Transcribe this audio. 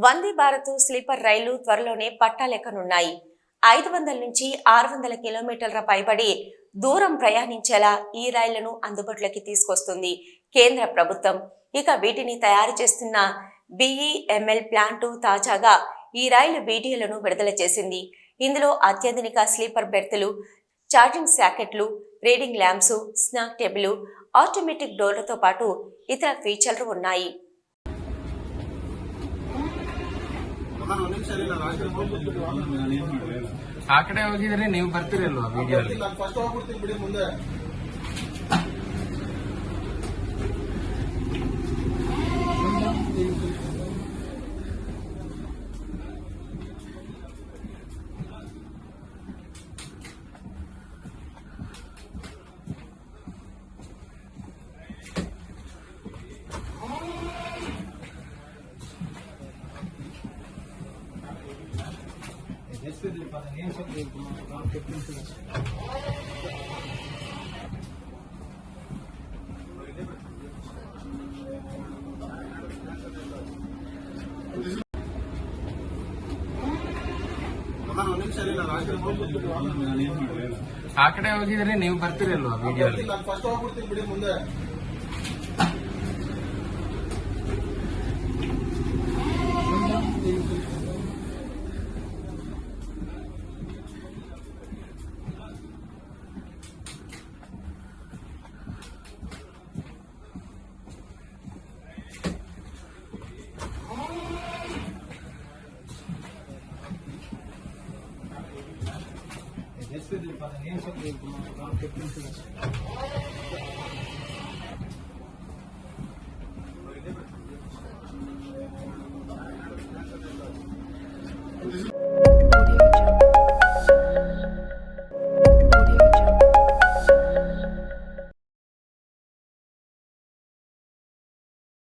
Vande Bharat sleeper రైలు త్వరలోనే పట్టాలెక్కనున్నాయి. 500 నుంచి 600 కిలోమీటర్ల పైబడి దూరం ప్రయాణించేలా ఈ రైళ్లను అందుబాటులోకి తీసుకొస్తుంది కేంద్ర ప్రభుత్వం. ఇక వీటిని తయారు చేస్తున్న BEML ప్లాంట్ తాజాగా ఈ రైలు వీడియోలను విడుదల చేసింది. ఇందులో అత్యాధునిక స్లీపర్ బెర్తులు, ఛార్జింగ్ సాకెట్లు, reading lamps, snack table, automatic డోర్లతో పాటు ఇతర ఫీచర్లు ఉన్నాయి. ಆ ಕಡೆ ಹೋಗಿದ್ರೆ ನೀವು ಬರ್ತೀರಲ್ವಾ ವಿಡಿಯೋಲಿ? ಆ ಕಡೆ ಹೋಗಿದ್ರೆ ನೀವು ಬರ್ತೀರಲ್ವಾ ವಿಡಿಯೋಲಿ? Yes,